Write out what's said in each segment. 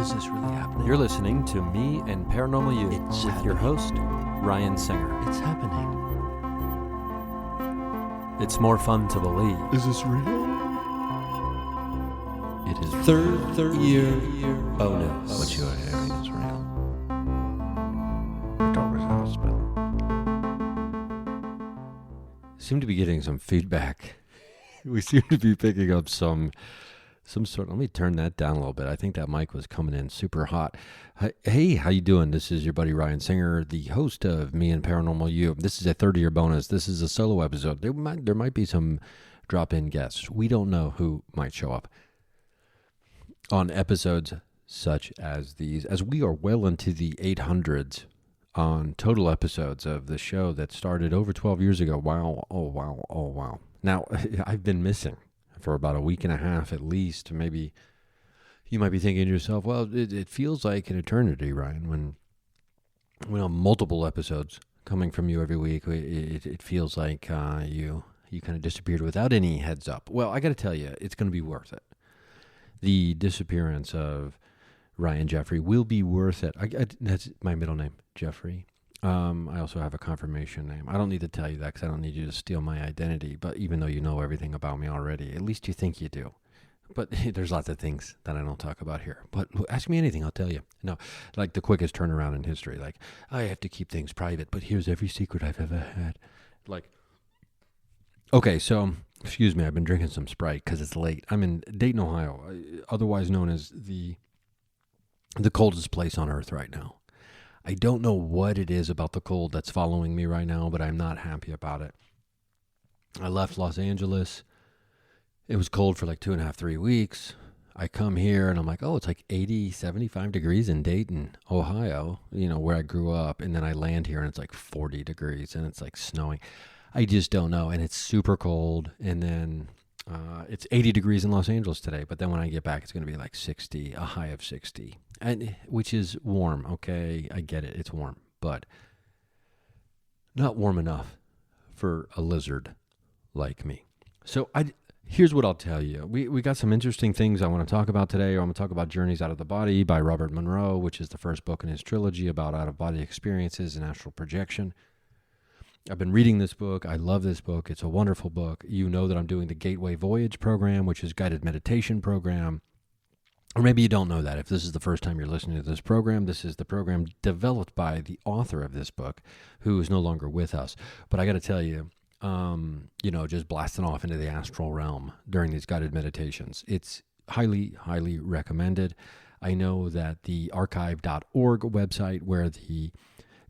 Is this really happening? You're listening to Me and Paranormal You with your host, Ryan Singer. It's happening. It's more fun to believe. Is this real? It is third year bonus. What you are hearing is real. October's husband. Seem to be getting some feedback. We seem to be picking up some sort. Let me turn that down a little bit. I think that mic was coming in super hot. Hey, how you doing? This is your buddy Ryan Singer, the host of Me and Paranormal You. This is a third-year bonus. This is a solo episode. There might be some drop-in guests. We don't know who might show up on episodes such as these, as we are well into the 800s on total episodes of the show that started over 12 years ago. Wow. Oh, wow. Oh, wow. Now, I've been missing for about a week and a half at least. Maybe you might be thinking to yourself, well, it feels like an eternity, Ryan, when multiple episodes coming from you every week. It feels like you kind of disappeared without any heads up. Well, I got to tell you, it's going to be worth it. The disappearance of Ryan Jeffrey will be worth it. That's my middle name, Jeffrey. I also have a confirmation name. I don't need to tell you that because I don't need you to steal my identity. But even though you know everything about me already, at least you think you do. But there's lots of things that I don't talk about here. But ask me anything, I'll tell you. No, like the quickest turnaround in history. Like, I have to keep things private, but here's every secret I've ever had. Like, okay, so, excuse me, I've been drinking some Sprite because it's late. I'm in Dayton, Ohio, otherwise known as the coldest place on earth right now. I don't know what it is about the cold that's following me right now, but I'm not happy about it. I left Los Angeles. It was cold for like 2.5, 3 weeks. I come here and I'm like, oh, it's like 80, 75 degrees in Dayton, Ohio, where I grew up. And then I land here and it's like 40 degrees and it's like snowing. I just don't know. And it's super cold. And then it's 80 degrees in Los Angeles today. But then when I get back, it's going to be like 60, a high of 60. Which is warm, okay? I get it. It's warm, but not warm enough for a lizard like me. So here's what I'll tell you. We got some interesting things I want to talk about today. I'm going to talk about Journeys Out of the Body by Robert Monroe, which is the first book in his trilogy about out-of-body experiences and astral projection. I've been reading this book. I love this book. It's a wonderful book. You know that I'm doing the Gateway Voyage program, which is guided meditation program. Or maybe you don't know that. If this is the first time you're listening to this program, this is the program developed by the author of this book, who is no longer with us. But I got to tell you, just blasting off into the astral realm during these guided meditations, it's highly, highly recommended. I know that the archive.org website where the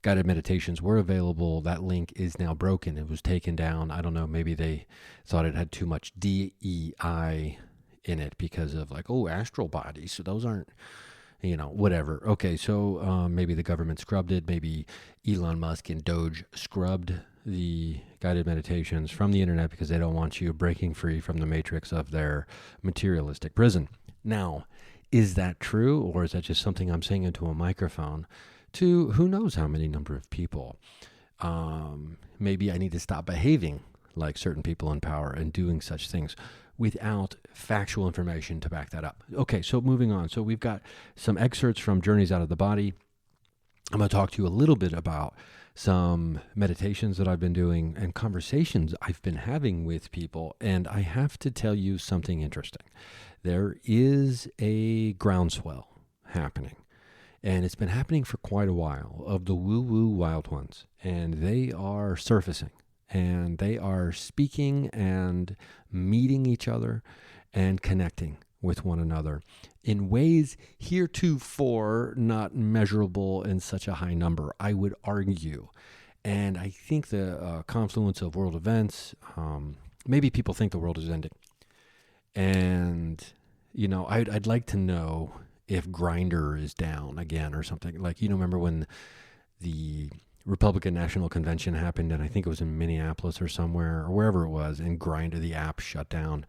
guided meditations were available, that link is now broken. It was taken down. I don't know, maybe they thought it had too much DEI in it because of astral bodies. So those aren't, whatever. Okay, so maybe the government scrubbed it. Maybe Elon Musk and Doge scrubbed the guided meditations from the internet because they don't want you breaking free from the matrix of their materialistic prison. Now, is that true, or is that just something I'm saying into a microphone to who knows how many number of people? Maybe I need to stop behaving like certain people in power and doing such things without factual information to back that up. Okay, so moving on. So we've got some excerpts from Journeys Out of the Body. I'm going to talk to you a little bit about some meditations that I've been doing and conversations I've been having with people. And I have to tell you something interesting. There is a groundswell happening. And it's been happening for quite a while of the woo-woo wild ones. And they are surfacing. And they are speaking and meeting each other and connecting with one another in ways heretofore not measurable in such a high number, I would argue. And I think the confluence of world events, maybe people think the world is ending. And, I'd like to know if Grindr is down again or something. Remember when the Republican National Convention happened, and I think it was in Minneapolis or somewhere, or wherever it was, and Grindr, the app, shut down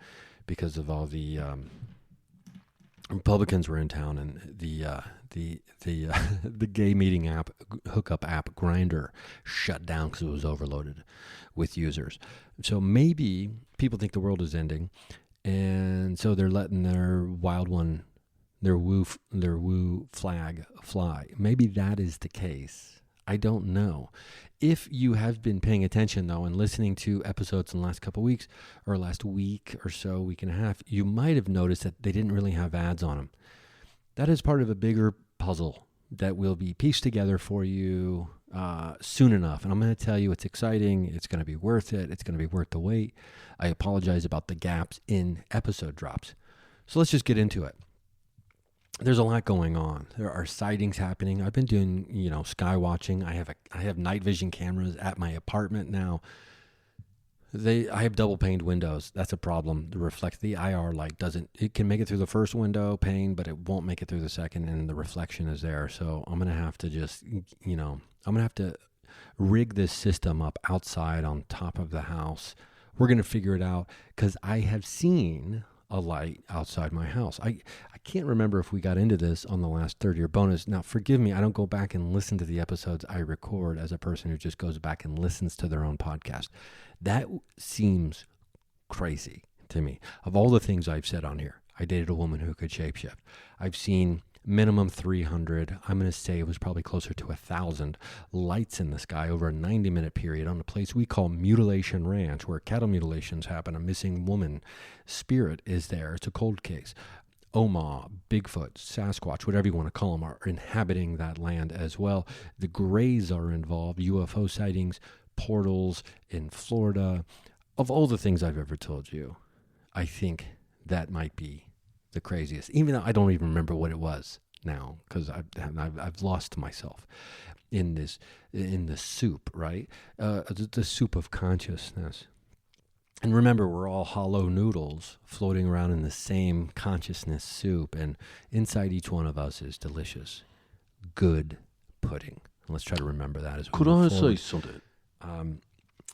because of all the Republicans were in town, and the gay meeting app, hookup app, Grindr, shut down because it was overloaded with users. So maybe people think the world is ending, and so they're letting their wild one their woo flag fly. Maybe that is the case. I don't know. If you have been paying attention, though, and listening to episodes in the last couple of weeks, or last week or so, week and a half, you might have noticed that they didn't really have ads on them. That is part of a bigger puzzle that will be pieced together for you soon enough. And I'm going to tell you, it's exciting. It's going to be worth it. It's going to be worth the wait. I apologize about the gaps in episode drops. So let's just get into it. There's a lot going on. There are sightings happening. I've been doing, sky watching. I have night vision cameras at my apartment now. I have double paned windows. That's a problem. The IR light it can make it through the first window pane, but it won't make it through the second, and the reflection is there. So I'm going to have to just, I'm going to have to rig this system up outside on top of the house. We're going to figure it out, because I have seen a light outside my house. I can't remember if we got into this on the last 30 or bonus. Now, forgive me, I don't go back and listen to the episodes I record as a person who just goes back and listens to their own podcast. That seems crazy to me. Of all the things I've said on here, I dated a woman who could shapeshift. I've seen minimum 300, I'm going to say it was probably closer to 1,000 lights in the sky over a 90-minute period on a place we call Mutilation Ranch, where cattle mutilations happen. A missing woman spirit is there. It's a cold case. Omaha, Bigfoot, Sasquatch, whatever you want to call them, are inhabiting that land as well. The Greys are involved, UFO sightings, portals in Florida. Of all the things I've ever told you, I think that might be the craziest, even though I don't even remember what it was now, because I've lost myself in the soup, right? The soup of consciousness. And remember, we're all hollow noodles floating around in the same consciousness soup, and inside each one of us is delicious, good pudding. Let's try to remember that as we Could move I forward. say something?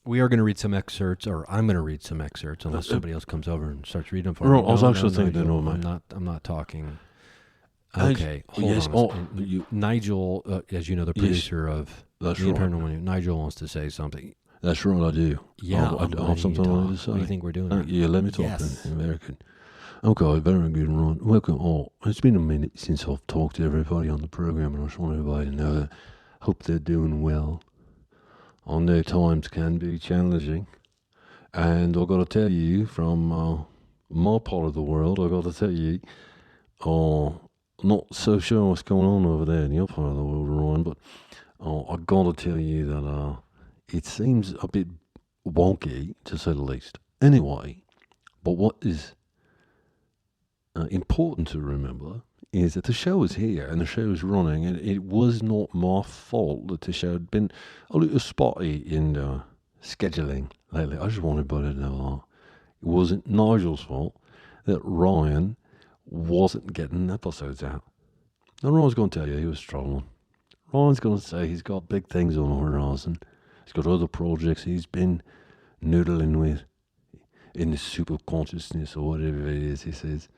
We are going to read some excerpts, or I'm going to read some excerpts, unless somebody else comes over and starts reading them for Right, me. I was actually thinking, Nigel, no, mate. I'm not talking. Okay, hold yes, on. Nigel, as you know, the producer of That's the right. Internal Money, Nigel wants to say something. That's right, I do. Yeah, I have something I want to say. What do you think we're doing? Yeah, let me talk Yes. in American. Okay, very good, Ron. Welcome all. It's been a minute since I've talked to everybody on the program, and I just want everybody to know that I hope they're doing well. I know times can be challenging, and I've got to tell you from my part of the world, I've got to tell you, not so sure what's going on over there in your part of the world, Ryan, but I've got to tell you that it seems a bit wonky, to say the least. Anyway, but what is important to remember is that the show is here and the show is running, and it was not my fault that the show had been a little spotty in scheduling lately. I just wanted everybody to know that it wasn't Nigel's fault that Ryan wasn't getting episodes out. And Ryan's going to tell you he was struggling. Ryan's going to say he's got big things on the horizon. He's got other projects he's been noodling with in the super consciousness or whatever it is he says.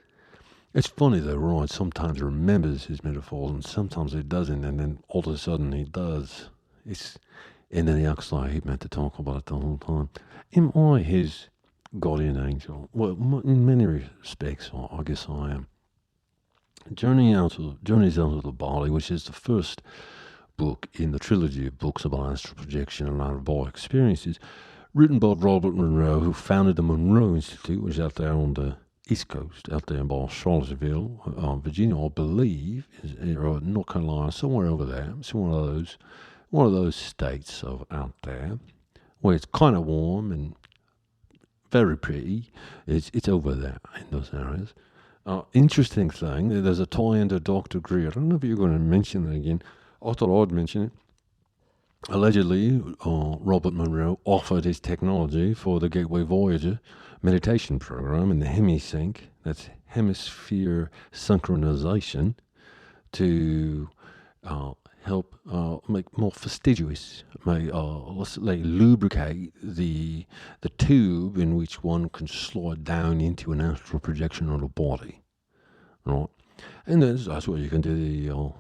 It's funny though, Ryan sometimes remembers his metaphors and sometimes he doesn't, and then all of a sudden he does. And then he acts like he meant to talk about it the whole time. Am I his guardian angel? Well, in many respects, I guess I am. Journeys Out of the Body, which is the first book in the trilogy of books about astral projection and out-of-body experiences, written by Robert Monroe, who founded the Monroe Institute, which is out there on the East Coast, out there by Charlottesville, Virginia, I believe, or North Carolina, somewhere over there. It's one of those states out there where it's kind of warm and very pretty. It's over there in those areas. Interesting thing, there's a tie-in to Dr. Greer. I don't know if you're going to mention it again. I thought I'd mention it. Allegedly, Robert Monroe offered his technology for the Gateway Voyager meditation program in the HemiSync, that's hemisphere synchronization, to help make more fastidious, let's lubricate the tube in which one can slide down into an astral projection of the body, right? And that's where you can do the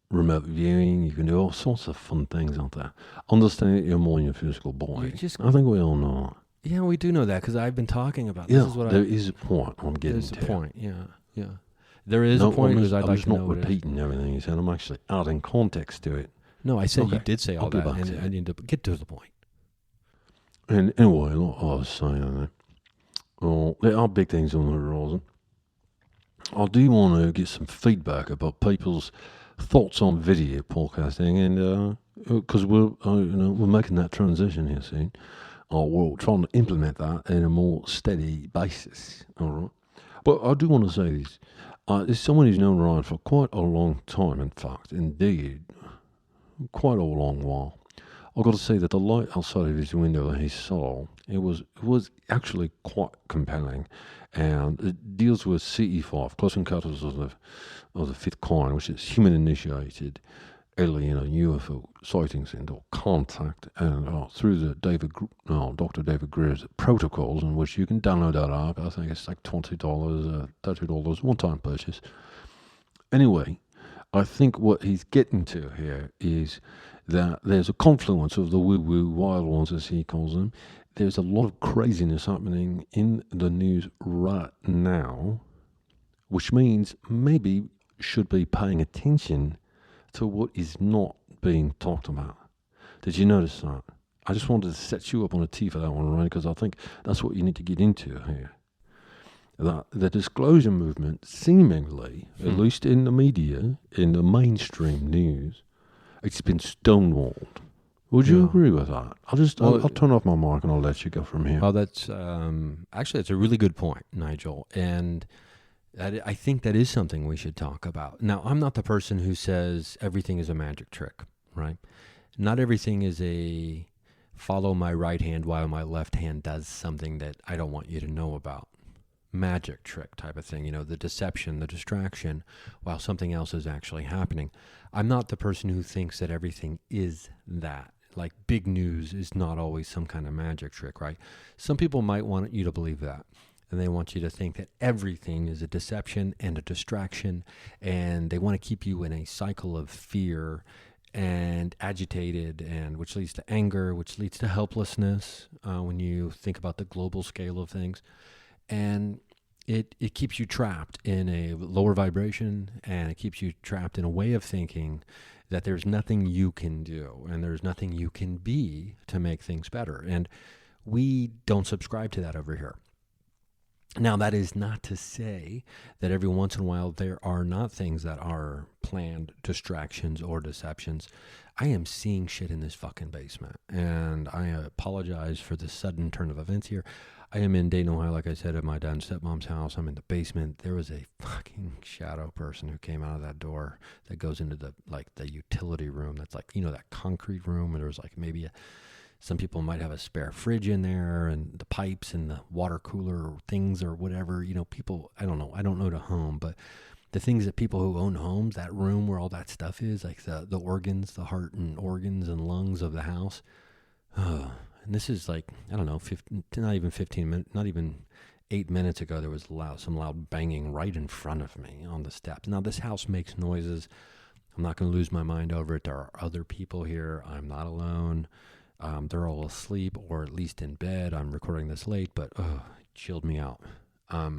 remote viewing. You can do all sorts of fun things out there. Understand your mind, your physical body. I think we all know. Yeah, we do know that because I've been talking about Yeah, this. Is what there is a point I'm getting to. There's a point, yeah. There is a point because I'd I'm like just to not know what it is. repeating everything you said. I'm actually adding context to it. No, I said you Okay. did say all I'll go that, back to and it. I need to get to the point. And anyway, like I was saying, there are big things on the horizon. I do want to get some feedback about people's thoughts on video podcasting, and because we're making that transition here soon. We're trying to implement that in a more steady basis. All right, but I do want to say this. As someone who's known Ryan for quite a long time, in fact, indeed, quite a long while. I've got to say that the light outside of his window that he saw, it was actually quite compelling, and it deals with CE5, Close Encounters of the Fifth Kind, which is human-initiated alien and UFO sightings and or contact, and through the Dr. David Greer's protocols, in which you can download that app. I think it's like $20, $30, one-time purchase. Anyway, I think what he's getting to here is that there's a confluence of the woo-woo wild ones, as he calls them. There's a lot of craziness happening in the news right now, which means maybe should be paying attention to what is not being talked about. Did you notice that? I just wanted to set you up on a tee for that one, Ryan, because I think that's what you need to get into here. That the disclosure movement, seemingly, at least in the media, in the mainstream news, it's been stonewalled. Would you agree with that? I'll turn off my mic and I'll let you go from here. Well, that's actually, it's a really good point, Nigel, and I think that is something we should talk about. Now, I'm not the person who says everything is a magic trick, right? Not everything is a follow my right hand while my left hand does something that I don't want you to know about. Magic trick type of thing, the deception, the distraction, while something else is actually happening. I'm not the person who thinks that everything is that. Like big news is not always some kind of magic trick, right? Some people might want you to believe that. And they want you to think that everything is a deception and a distraction, and they want to keep you in a cycle of fear and agitated, and which leads to anger, which leads to helplessness when you think about the global scale of things. And it keeps you trapped in a lower vibration, and it keeps you trapped in a way of thinking that there's nothing you can do and there's nothing you can be to make things better. And we don't subscribe to that over here. Now, that is not to say that every once in a while there are not things that are planned distractions or deceptions. I am seeing shit in this fucking basement, and I apologize for the sudden turn of events here. I am in Dayton, Ohio, like I said, at my dad and stepmom's house. I'm in the basement. There was a fucking shadow person who came out of that door that goes into the utility room. That's like, that concrete room, and there was like maybe some people might have a spare fridge in there, and the pipes and the water cooler things or whatever, people, I don't know to home, but the things that people who own homes, that room where all that stuff is, like the organs, the heart and organs and lungs of the house. And this is like, I don't know, 15, not even 15 minutes, not even 8 minutes ago, there was some loud banging right in front of me on the steps. Now, this house makes noises. I'm not going to lose my mind over it. There are other people here. I'm not alone. They're all asleep or at least in bed. I'm recording this late, but it chilled me out. I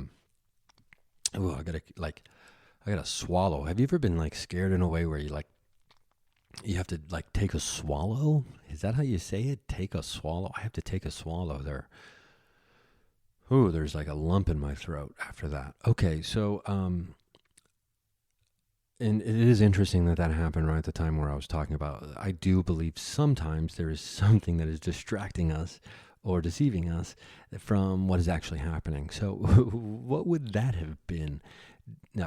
gotta swallow. Have you ever been like scared in a way where you have to like take a swallow? Is that how you say it? Take a swallow? I have to take a swallow there. Ooh, there's like a lump in my throat after that. Okay, so and it is interesting that happened right at the time where I was talking about. I do believe sometimes there is something that is distracting us or deceiving us from what is actually happening. So what would that have been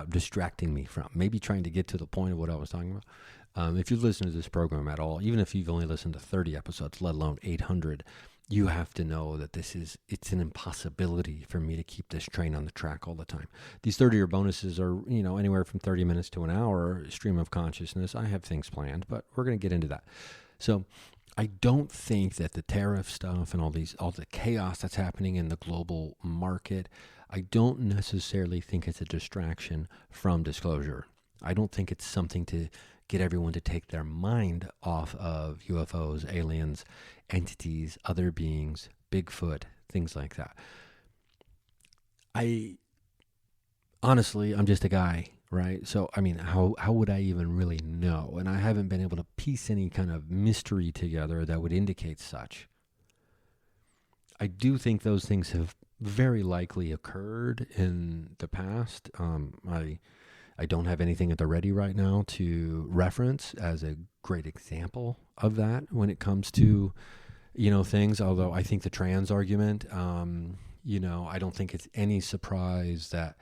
distracting me from? Maybe trying to get to the point of what I was talking about. If you've listened to this program at all, even if you've only listened to 30 episodes, let alone 800, you have to know that it's an impossibility for me to keep this train on the track all the time. These 30-year bonuses are, anywhere from 30 minutes to an hour stream of consciousness. I have things planned, but we're going to get into that. So I don't think that the tariff stuff and all the chaos that's happening in the global market, I don't necessarily think it's a distraction from disclosure. I don't think it's something to get everyone to take their mind off of UFOs, aliens, entities, other beings, Bigfoot, things like that. Honestly, I'm just a guy right? So, I mean, how would I even really know? And I haven't been able to piece any kind of mystery together that would indicate such. I do think those things have very likely occurred in the past. I don't have anything at the ready right now to reference as a great example of that when it comes to, things. Although I think the trans argument, I don't think it's any surprise that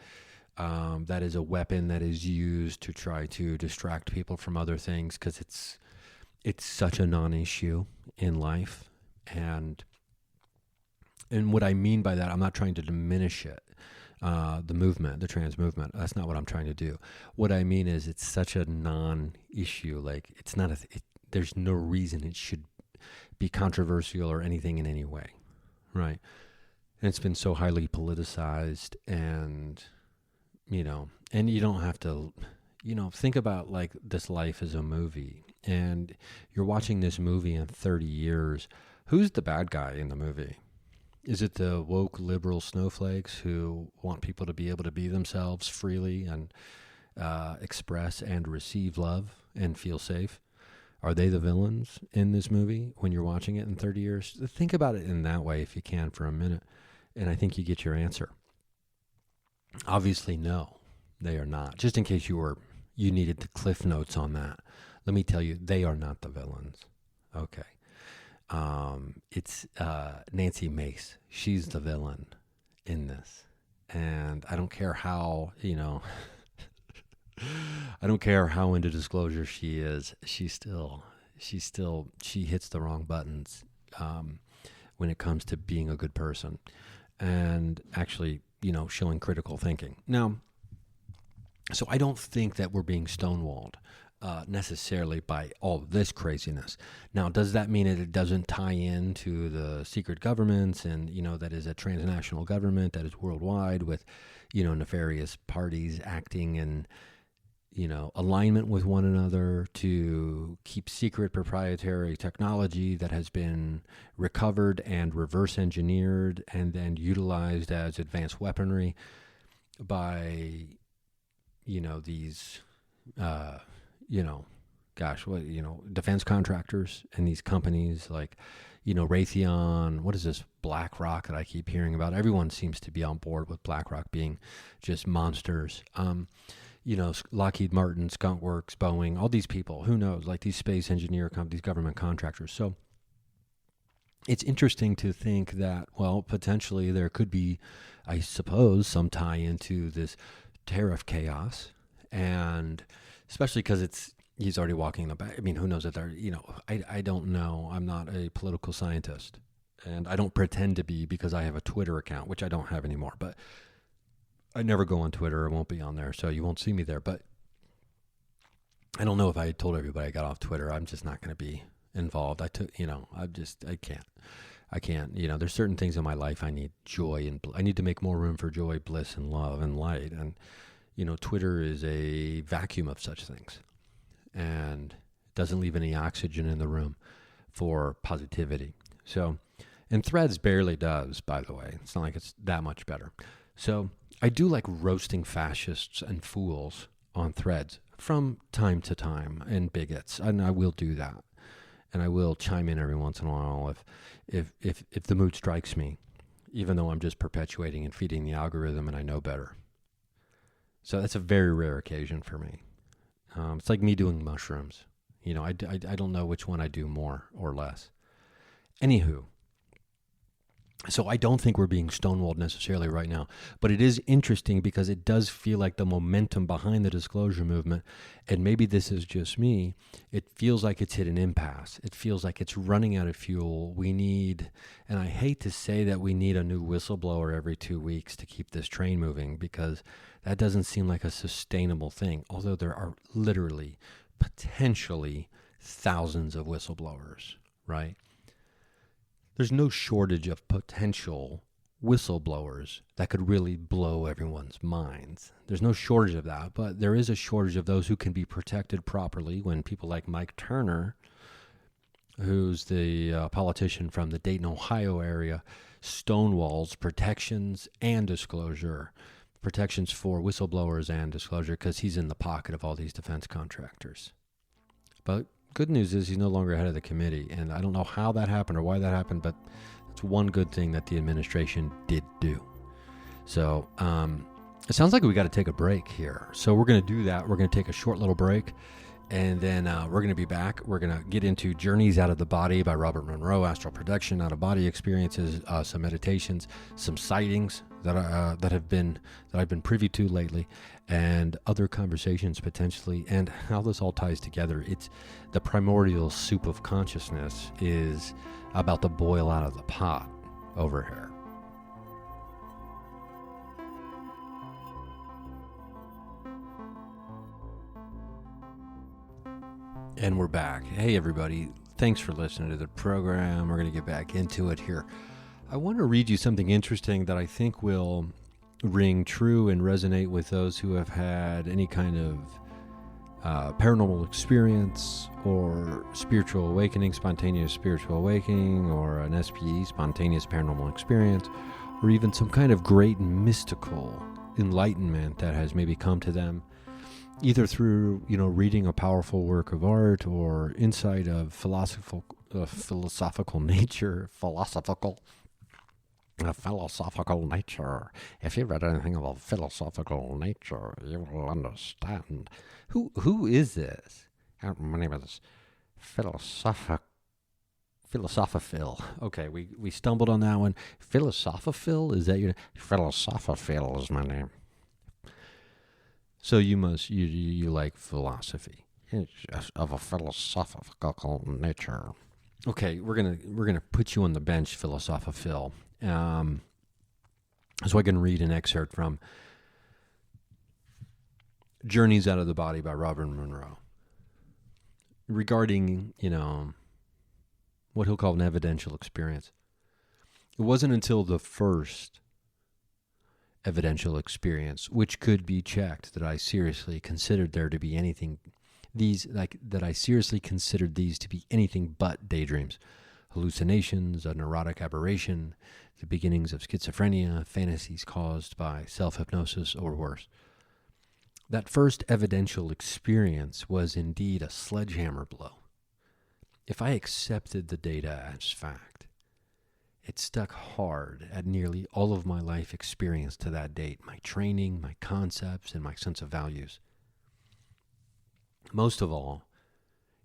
that is a weapon that is used to try to distract people from other things, because it's such a non-issue in life. And what I mean by that, I'm not trying to diminish it, the movement, the trans movement. That's not what I'm trying to do. What I mean is it's such a non-issue. Like, it's not there's no reason it should be controversial or anything in any way, right? And it's been so highly politicized, and, and you don't have to, think about like this life as a movie, and you're watching this movie in 30 years. Who's the bad guy in the movie? Is it the woke liberal snowflakes who want people to be able to be themselves freely and express and receive love and feel safe? Are they the villains in this movie when you're watching it in 30 years? Think about it in that way if you can for a minute, and I think you get your answer. Obviously, no, they are not. Just in case you needed the cliff notes on that, let me tell you, they are not the villains. Okay. It's Nancy Mace. She's the villain in this. And I don't care how, I don't care how into disclosure she is. She hits the wrong buttons when it comes to being a good person and actually, showing critical thinking. Now, so I don't think that we're being stonewalled necessarily by all this craziness. Now, does that mean that it doesn't tie into the secret governments and, that is a transnational government that is worldwide with, nefarious parties acting in, alignment with one another to keep secret proprietary technology that has been recovered and reverse engineered and then utilized as advanced weaponry by, these, defense contractors and these companies like, Raytheon, what is this BlackRock that I keep hearing about? Everyone seems to be on board with BlackRock being just monsters. Lockheed Martin, Skunk Works, Boeing, all these people, who knows, like these space engineer companies, government contractors. So it's interesting to think that, well, potentially there could be, I suppose, some tie into this tariff chaos, and especially because he's already walking the back. I mean, who knows if they're, I don't know. I'm not a political scientist, and I don't pretend to be because I have a Twitter account, which I don't have anymore, but I never go on Twitter. I won't be on there, so you won't see me there. But I don't know if I told everybody I got off Twitter. I'm just not going to be involved. I can't. There's certain things in my life I need joy and I need to make more room for joy, bliss, and love and light. And, Twitter is a vacuum of such things, and it doesn't leave any oxygen in the room for positivity. So, and Threads barely does, by the way. It's not like it's that much better. So I do like roasting fascists and fools on Threads from time to time, and bigots, and I will do that. And I will chime in every once in a while if the mood strikes me, even though I'm just perpetuating and feeding the algorithm and I know better. So that's a very rare occasion for me. It's like me doing mushrooms. I don't know which one I do more or less. Anywho, so I don't think we're being stonewalled necessarily right now, but it is interesting because it does feel like the momentum behind the disclosure movement, and maybe this is just me, it feels like it's hit an impasse. It feels like it's running out of fuel. We need, and I hate to say that we need a new whistleblower every 2 weeks to keep this train moving, because that doesn't seem like a sustainable thing, although there are literally, potentially thousands of whistleblowers, right? There's no shortage of potential whistleblowers that could really blow everyone's minds. There's no shortage of that, but there is a shortage of those who can be protected properly when people like Mike Turner, who's the politician from the Dayton, Ohio area, stonewalls protections and disclosure protections for whistleblowers and disclosure because he's in the pocket of all these defense contractors. But good news is he's no longer head of the committee, and I don't know how that happened or why that happened, but it's one good thing that the administration did do. So it sounds like we got to take a break here. So we're going to do that. We're going to take a short little break, and then we're going to be back. We're going to get into Journeys Out of the Body by Robert Monroe, Astral Projection, out-of-body experiences, some meditations, some sightings that I've been privy to lately, and other conversations potentially, and how this all ties together. It's the primordial soup of consciousness is about to boil out of the pot over here. And we're back. Hey, everybody. Thanks for listening to the program. We're going to get back into it here. I want to read you something interesting that I think will ring true and resonate with those who have had any kind of paranormal experience or spiritual awakening, spontaneous spiritual awakening, or an SPE, spontaneous paranormal experience, or even some kind of great mystical enlightenment that has maybe come to them either through, reading a powerful work of art or insight of philosophical nature. If you read anything about philosophical nature, you will understand. Who is this? My name is Philosophil. Okay, we stumbled on that one. Philosophil? Is that your name? Philosophil is my name. So you like philosophy of a philosophical nature. Okay, we're gonna put you on the bench, Philosophil. So I can read an excerpt from Journeys Out of the Body by Robert Monroe regarding, what he'll call an evidential experience. It wasn't until the first evidential experience, which could be checked, that I seriously considered there to be anything, that I seriously considered these to be anything but daydreams, hallucinations, a neurotic aberration, the beginnings of schizophrenia, fantasies caused by self-hypnosis, or worse. That first evidential experience was indeed a sledgehammer blow. If I accepted the data as fact, it stuck hard at nearly all of my life experience to that date, my training, my concepts, and my sense of values. Most of all,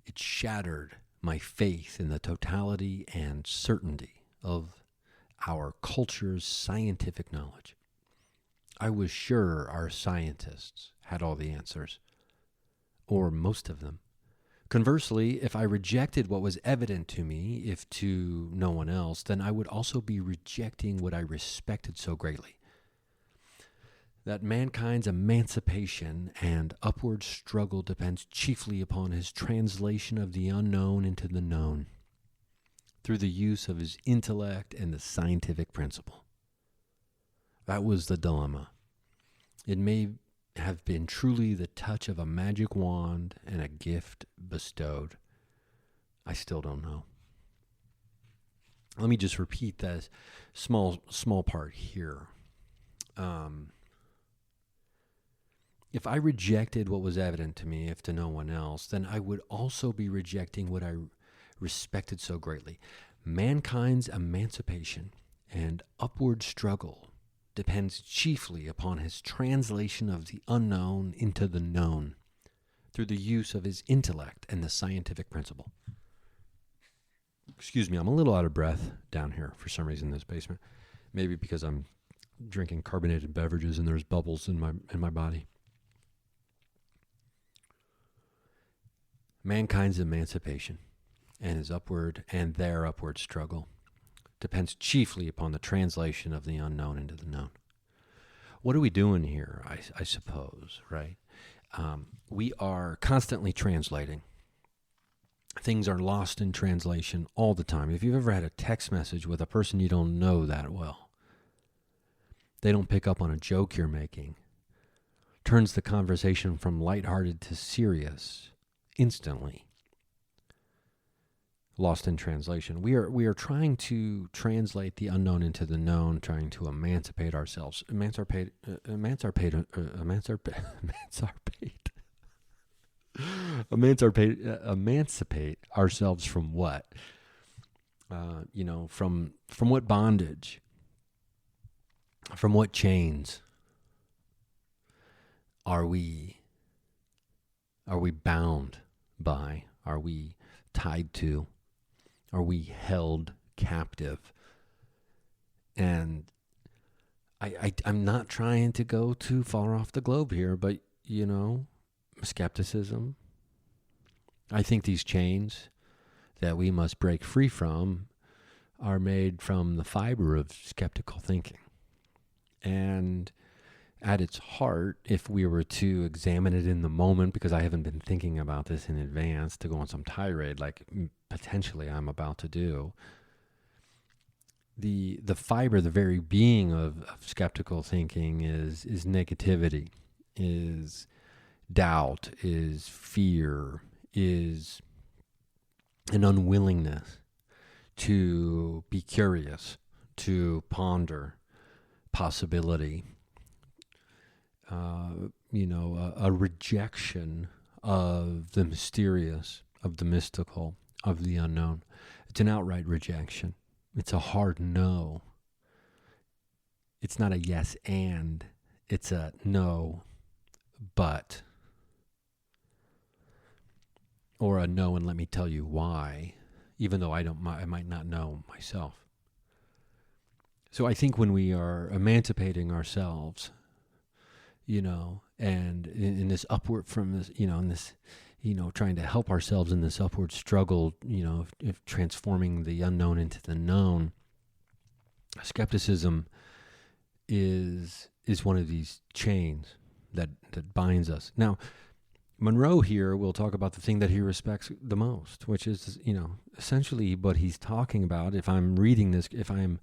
it shattered my faith in the totality and certainty of our culture's scientific knowledge. I was sure our scientists had all the answers, or most of them. Conversely, if I rejected what was evident to me, if to no one else, then I would also be rejecting what I respected so greatly. That mankind's emancipation and upward struggle depends chiefly upon his translation of the unknown into the known, through the use of his intellect and the scientific principle. That was the dilemma. It may have been truly the touch of a magic wand and a gift bestowed. I still don't know. Let me just repeat that small part here. If I rejected what was evident to me, if to no one else, then I would also be rejecting what I respected so greatly. Mankind's emancipation and upward struggle depends chiefly upon his translation of the unknown into the known, through the use of his intellect and the scientific principle. Excuse me, I'm a little out of breath down here for some reason in this basement. Maybe because I'm drinking carbonated beverages and there's bubbles in my body. Mankind's emancipation and their upward struggle depends chiefly upon the translation of the unknown into the known. What are we doing here, I suppose, right? We are constantly translating. Things are lost in translation all the time. If you've ever had a text message with a person you don't know that well, they don't pick up on a joke you're making, turns the conversation from lighthearted to serious instantly. lost in translation. We are trying to translate the unknown into the known, trying to emancipate ourselves. Emancipate ourselves from what? From what bondage? From what chains are we bound by? Are we tied to? Are we held captive? And I'm not trying to go too far off the globe here, but, skepticism. I think these chains that we must break free from are made from the fiber of skeptical thinking. And at its heart, if we were to examine it in the moment, because I haven't been thinking about this in advance to go on some tirade like potentially I'm about to do, the fiber, the very being of skeptical thinking is negativity, is doubt, is fear, is an unwillingness to be curious, to ponder possibility, a rejection of the mysterious, of the mystical, of the unknown. It's an outright rejection. It's a hard no. It's not a yes and. It's a no, but. Or a no and let me tell you why, even though I might not know myself. So I think when we are emancipating ourselves, and in this upward from this, in this, trying to help ourselves in this upward struggle, if transforming the unknown into the known, skepticism is one of these chains that binds us. Now, Monroe here will talk about the thing that he respects the most, which is, essentially what he's talking about. If I'm reading this, if I'm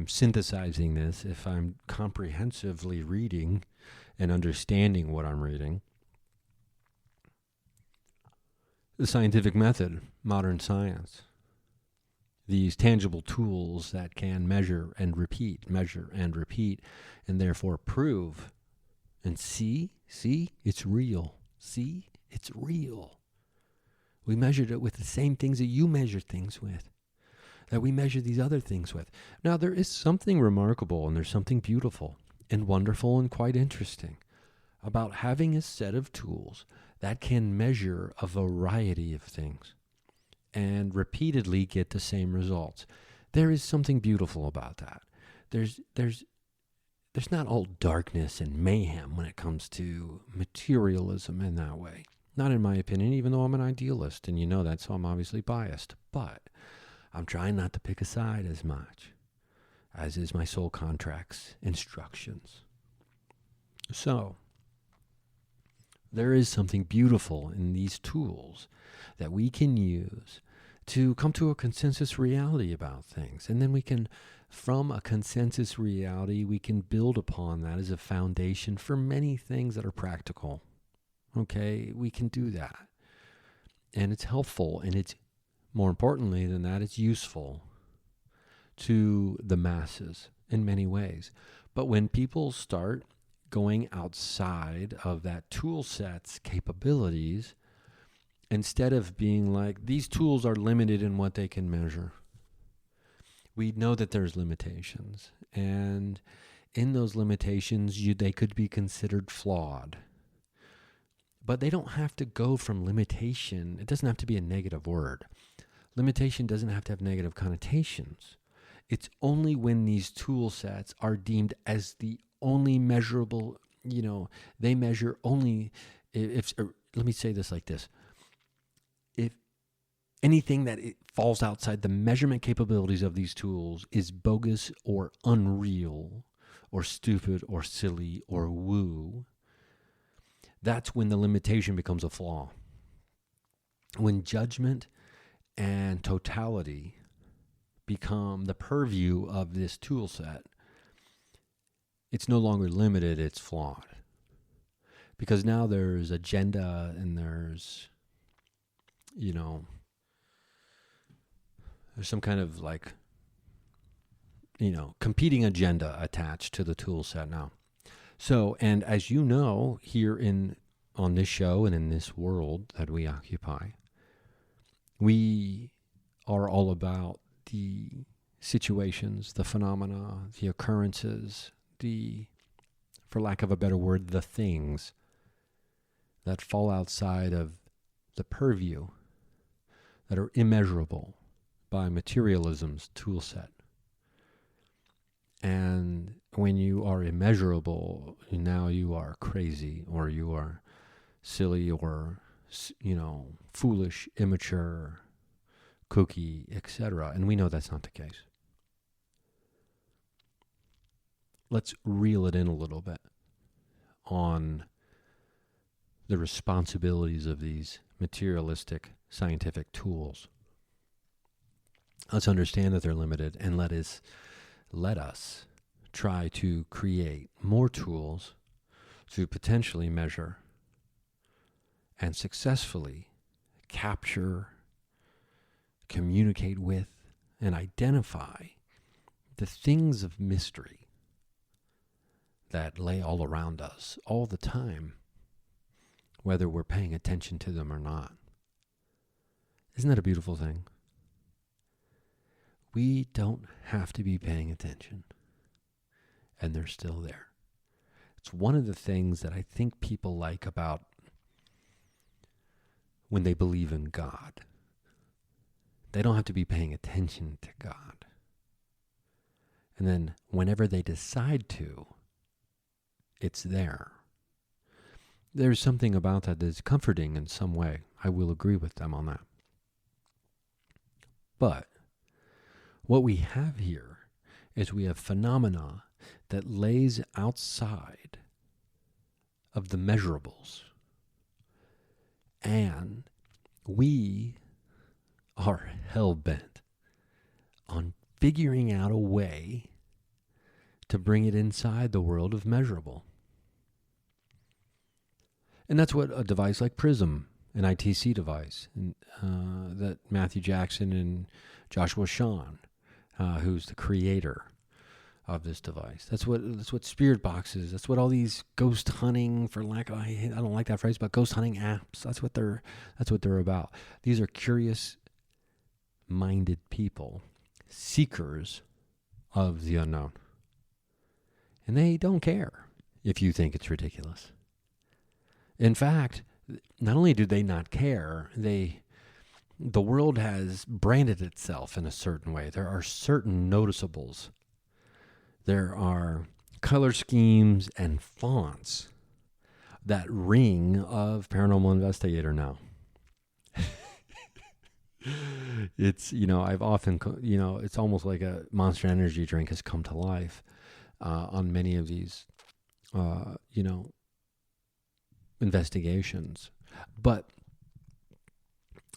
synthesizing this, if I'm comprehensively reading and understanding what I'm reading, the scientific method, modern science, these tangible tools that can measure and repeat, and therefore prove and see, it's real. See, it's real. We measured it with the same things that you measure things with, that we measure these other things with. Now, there is something remarkable and there's something beautiful and wonderful and quite interesting about having a set of tools that can measure a variety of things and repeatedly get the same results. There is something beautiful about that. There's not all darkness and mayhem when it comes to materialism in that way. Not in my opinion, even though I'm an idealist, and that, so I'm obviously biased. But I'm trying not to pick a side as much, as is my soul contract's instructions. So, there is something beautiful in these tools that we can use to come to a consensus reality about things. And then we can, from a consensus reality, we can build upon that as a foundation for many things that are practical. Okay, we can do that. And it's helpful, and it's, more importantly than that, it's useful to the masses in many ways. But when people start going outside of that tool set's capabilities, instead of being like, these tools are limited in what they can measure, we know that there's limitations. And in those limitations, they could be considered flawed. But they don't have to go from limitation. It doesn't have to be a negative word. Limitation doesn't have to have negative connotations. It's only when these tool sets are deemed as the only measurable, they measure only let me say this like this. If anything that it falls outside the measurement capabilities of these tools is bogus or unreal or stupid or silly or woo, that's when the limitation becomes a flaw. When judgment and totality become the purview of this tool set, it's no longer limited, it's flawed. Because now there's agenda and there's, There's some kind of like, competing agenda attached to the tool set now. So, and as you know, here on this show and in this world that we occupy, we are all about the situations, the phenomena, the occurrences, for lack of a better word, the things that fall outside of the purview, that are immeasurable by materialism's tool set. And when you are immeasurable, now you are crazy, or you are silly, or, foolish, immature, kooky, etc. And we know that's not the case. Let's reel it in a little bit on the responsibilities of these materialistic scientific tools. Let's understand that they're limited, and let us try to create more tools to potentially measure and successfully capture, communicate with, and identify the things of mystery that lay all around us all the time, whether we're paying attention to them or not. Isn't that a beautiful thing? We don't have to be paying attention, and they're still there. It's one of the things that I think people like about when they believe in God. They don't have to be paying attention to God. And then whenever they decide to, it's there. There's something about that that's comforting in some way. I will agree with them on that. But what we have here is we have phenomena that lays outside of the measurables. And we are hell-bent on figuring out a way to bring it inside the world of measurable. And that's what a device like Prism, an ITC device, that Matthew Jackson and Joshua Shawn, who's the creator of this device. That's what spirit boxes. That's what all these ghost hunting, I don't like that phrase, but ghost hunting apps. That's what they're about. These are curious-minded people, seekers of the unknown, and they don't care if you think it's ridiculous. In fact, not only do they not care, the world has branded itself in a certain way. There are certain noticeables. There are color schemes and fonts that ring of paranormal investigator now. It's, I've often, it's almost like a Monster Energy drink has come to life on many of these, investigations. But,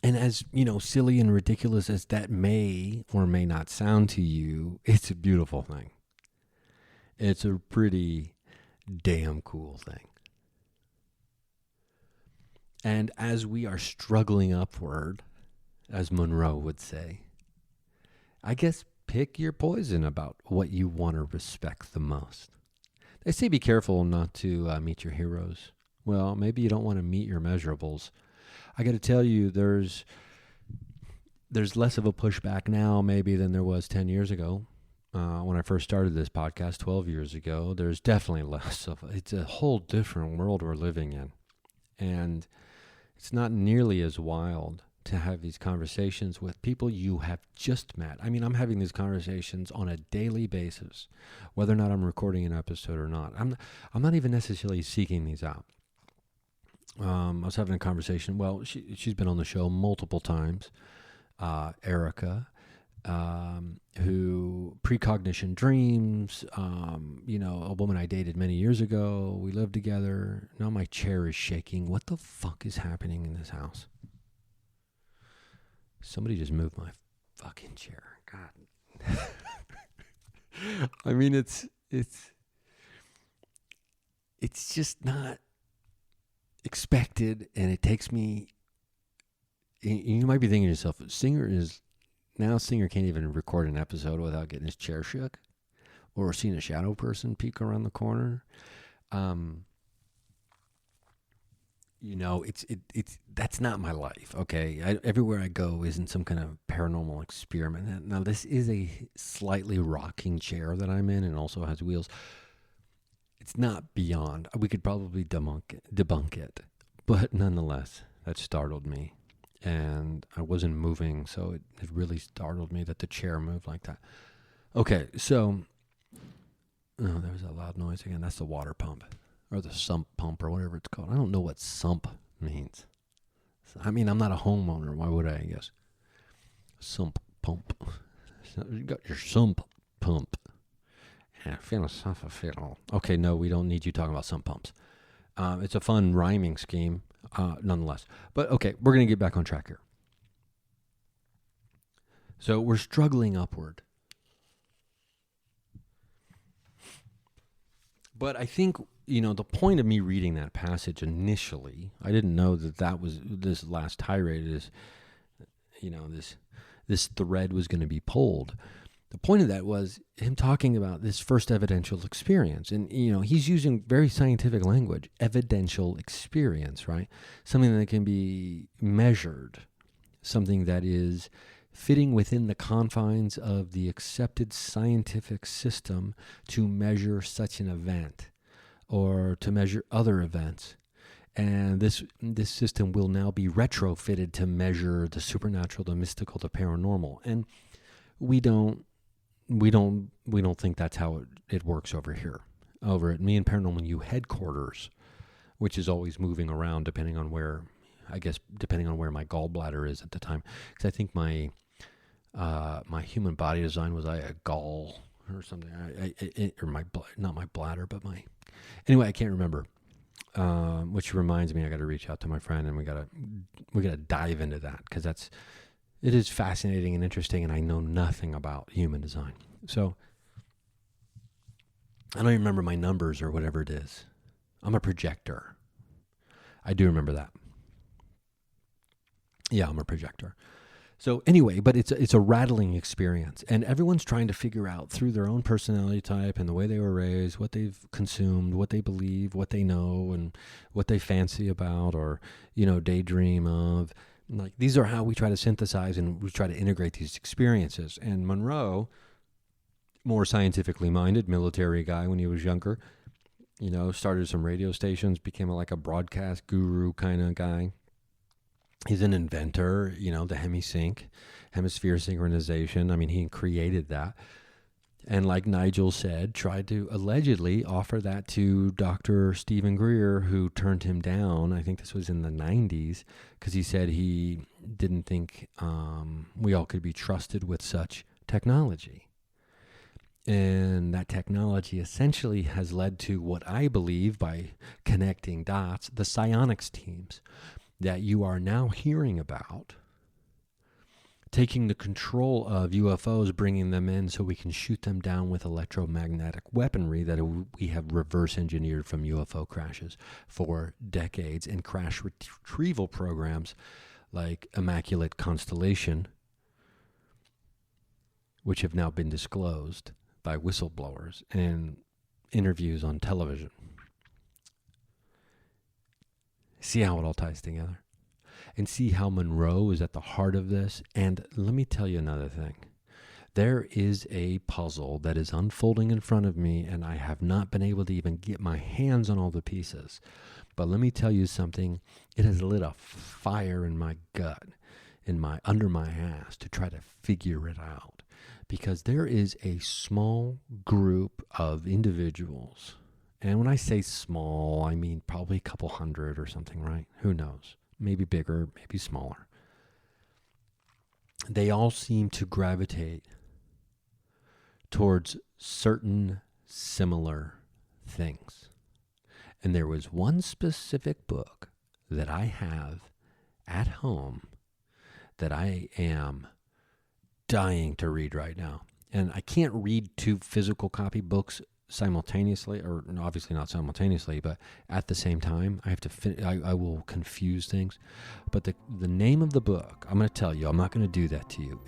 and as, silly and ridiculous as that may or may not sound to you, it's a beautiful thing. It's a pretty damn cool thing. And as we are struggling upward, as Monroe would say, I guess pick your poison about what you want to respect the most. They say be careful not to meet your heroes. Well, maybe you don't want to meet your measurables. I got to tell you, there's less of a pushback now maybe than there was 10 years ago. When I first started this podcast 12 years ago, there's definitely less of it. It's a whole different world we're living in. And it's not nearly as wild to have these conversations with people you have just met. I mean, I'm having these conversations on a daily basis, whether or not I'm recording an episode or not. I'm not even necessarily seeking these out. I was having a conversation. Well, she's been on the show multiple times. Erica, who precognition dreams, a woman I dated many years ago. We lived together. Now my chair is shaking. What the fuck is happening in this house? Somebody just moved my fucking chair. God. I mean, it's just not expected, and it takes me. You might be thinking to yourself, Singer is now Singer can't even record an episode without getting his chair shook or seeing a shadow person peek around the corner. It's that's not my life, okay? Everywhere I go isn't some kind of paranormal experiment. Now, this is a slightly rocking chair that I'm in and also has wheels. It's not beyond. We could probably debunk it. But nonetheless, that startled me. And I wasn't moving, so it really startled me that the chair moved like that. Okay, so... Oh, there was a loud noise again. That's the water pump. Or the sump pump, or whatever it's called. I don't know what sump means. I mean, I'm not a homeowner. Why would I guess? Sump pump. You got your sump pump. Yeah, philosophical. Okay, no, we don't need you talking about sump pumps. It's a fun rhyming scheme, nonetheless. But okay, we're going to get back on track here. So we're struggling upward. But I think, the point of me reading that passage initially, I didn't know that was this last tirade is, this thread was going to be pulled. The point of that was him talking about this first evidential experience. And, he's using very scientific language, evidential experience, right? Something that can be measured, something that is fitting within the confines of the accepted scientific system to measure such an event or to measure other events. And this system will now be retrofitted to measure the supernatural, the mystical, the paranormal. And we don't think that's how it works over here. Over at Me and Paranormal U headquarters, which is always moving around depending on where my gallbladder is at the time. Because I think my human body design was a gall or something, not my bladder, but anyway, I can't remember. Which reminds me, I got to reach out to my friend and we got to dive into that because it is fascinating and interesting, and I know nothing about human design. So I don't even remember my numbers or whatever it is. I'm a projector. I do remember that. Yeah, I'm a projector. So anyway, but it's a rattling experience, and everyone's trying to figure out through their own personality type and the way they were raised, what they've consumed, what they believe, what they know, and what they fancy about or, daydream of. Like, these are how we try to synthesize and we try to integrate these experiences. And Monroe, more scientifically minded, military guy when he was younger, started some radio stations, became like a broadcast guru kind of guy. He's an inventor, the hemisphere synchronization. I mean, he created that. And like Nigel said, tried to allegedly offer that to Dr. Stephen Greer, who turned him down. I think this was in the 90s, because he said he didn't think we all could be trusted with such technology. And that technology essentially has led to what I believe, by connecting dots, the psionics teams that you are now hearing about, taking the control of UFOs, bringing them in so we can shoot them down with electromagnetic weaponry that we have reverse engineered from UFO crashes for decades, and crash retrieval programs like Immaculate Constellation, which have now been disclosed by whistleblowers and interviews on television. See how it all ties together? And see how Monroe is at the heart of this? And let me tell you another thing. There is a puzzle that is unfolding in front of me, and I have not been able to even get my hands on all the pieces. But let me tell you something. It has lit a fire in my gut, under my ass, to try to figure it out. Because there is a small group of individuals. And when I say small, I mean probably a couple hundred or something, right? Who knows? Maybe bigger, maybe smaller. They all seem to gravitate towards certain similar things. And there was one specific book that I have at home that I am dying to read right now. And I can't read two physical copy books simultaneously, or obviously not simultaneously, but at the same time. I have to I will confuse things. But the name of the book, I'm going to tell you, I'm not going to do that to you.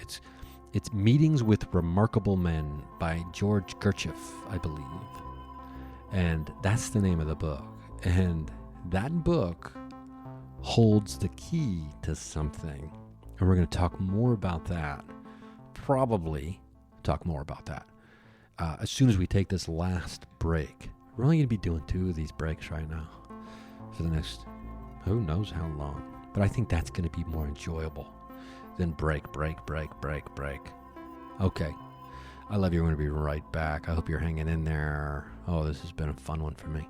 It's Meetings with Remarkable Men by George Gurdjieff, I believe. And that's the name of the book. And that book holds the key to something. And we're going to talk more about that. Probably talk more about that as soon as we take this last break. We're only going to be doing 2 of these breaks right now for the next who knows how long. But I think that's going to be more enjoyable than break. Okay. I love you. We're going to be right back. I hope you're hanging in there. Oh, this has been a fun one for me.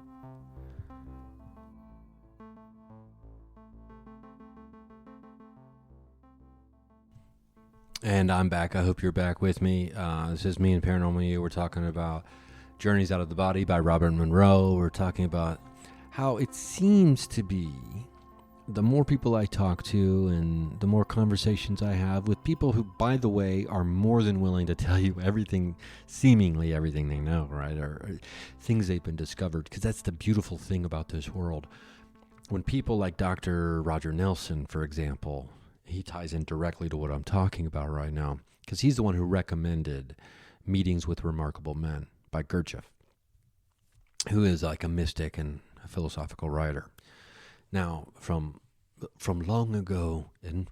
And I'm back. I hope you're back with me. This is me and Paranormal You. We're talking about Journeys Out of the Body by Robert Monroe. We're talking about how it seems to be the more people I talk to and the more conversations I have with people who, by the way, are more than willing to tell you everything, seemingly everything they know, right? Or things they've been discovered. Because that's the beautiful thing about this world. When people like Dr. Roger Nelson, for example, he ties in directly to what I'm talking about right now, because he's the one who recommended Meetings with Remarkable Men by Gurdjieff, who is like a mystic and a philosophical writer. Now, from long ago and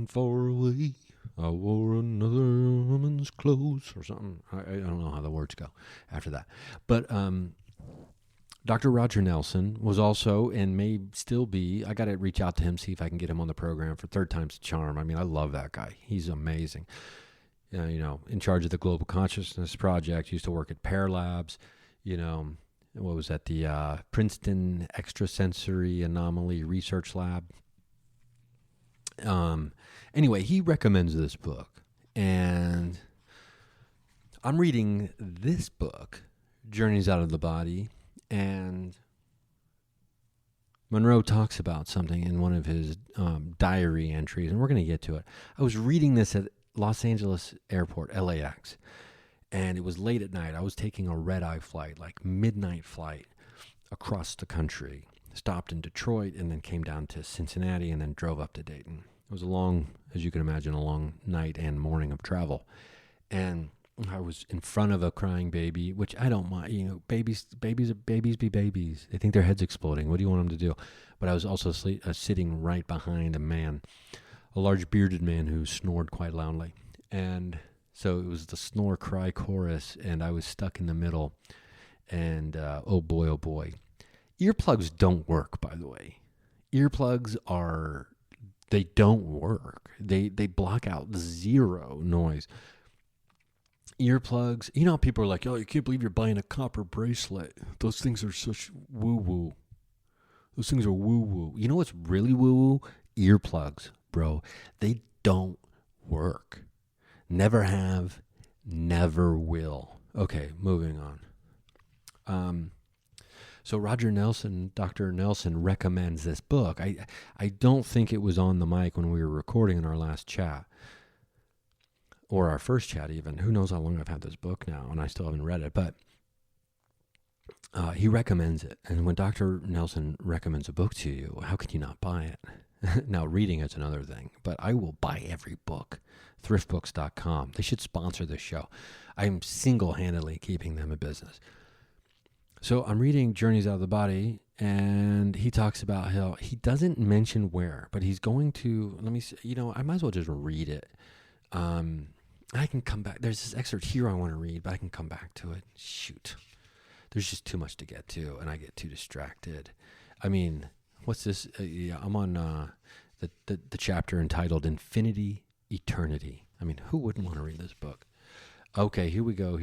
far away, I wore another woman's clothes or something. I don't know how the words go after that. But Dr. Roger Nelson was also, and may still be, I got to reach out to him, see if I can get him on the program for third time's the charm. I mean, I love that guy. He's amazing. In charge of the Global Consciousness Project, used to work at Pear Labs, what was that, the Princeton Extrasensory Anomaly Research Lab. Anyway, he recommends this book, and I'm reading this book, Journeys Out of the Body, and Monroe talks about something in one of his diary entries, and we're going to get to it. I was reading this at Los Angeles Airport, LAX, and it was late at night. I was taking a red-eye flight, like midnight flight, across the country. Stopped in Detroit and then came down to Cincinnati and then drove up to Dayton. It was a long, as you can imagine, a long night and morning of travel. And I was in front of a crying baby, which I don't mind. Babies be babies. They think their head's exploding. What do you want them to do? But I was also sitting right behind a man, a large bearded man who snored quite loudly. And so it was the snore cry chorus, and I was stuck in the middle. And oh boy. Earplugs don't work, by the way. Earplugs they don't work. They block out zero noise. Earplugs, how people are like, oh, you can't believe you're buying a copper bracelet. Those things are such woo-woo. Those things are woo-woo. You know what's really woo-woo? Earplugs, bro. They don't work. Never have, never will. Okay, moving on. So Roger Nelson, Dr. Nelson recommends this book. I don't think it was on the mic when we were recording in our last chat. Or our first chat even. Who knows how long I've had this book now, and I still haven't read it. But he recommends it. And when Dr. Nelson recommends a book to you, how can you not buy it? Now, reading it's another thing. But I will buy every book. Thriftbooks.com. They should sponsor this show. I'm single-handedly keeping them in business. So I'm reading Journeys Out of the Body, and he talks about how he doesn't mention where, but he's going to, let me see, I might as well just read it. I can come back. There's this excerpt here I want to read, but I can come back to it. Shoot. There's just too much to get to, and I get too distracted. I mean, what's this? I'm on the chapter entitled Infinity Eternity. I mean, who wouldn't want to read this book? Okay, here we go.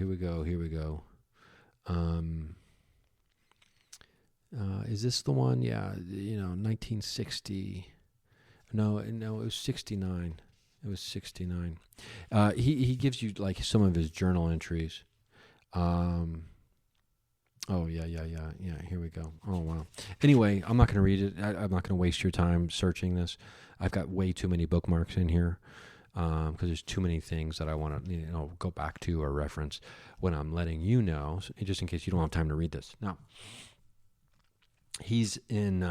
Is this the one? Yeah, 1960. No, it was 69. It was 69. He gives you like some of his journal entries. Oh, yeah. Here we go. Oh, wow. Anyway, I'm not going to read it. I'm not going to waste your time searching this. I've got way too many bookmarks in here because there's too many things that I want to go back to or reference when I'm letting you know, just in case you don't have time to read this. Now, he's in...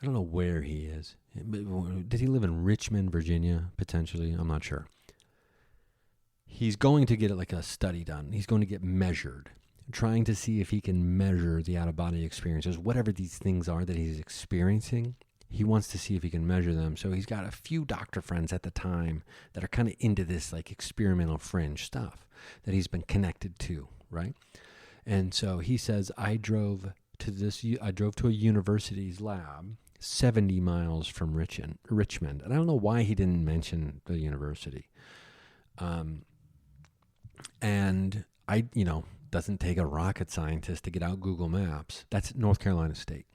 I don't know where he is. Did he live in Richmond, Virginia, potentially? I'm not sure. He's going to get like a study done. He's going to get measured, trying to see if he can measure the out-of-body experiences, whatever these things are that he's experiencing. He wants to see if he can measure them. So he's got a few doctor friends at the time that are kind of into this like experimental fringe stuff that he's been connected to, right? And so he says, I drove to a university's lab 70 miles from Richmond. And I don't know why he didn't mention the university. And doesn't take a rocket scientist to get out Google Maps. That's North Carolina State.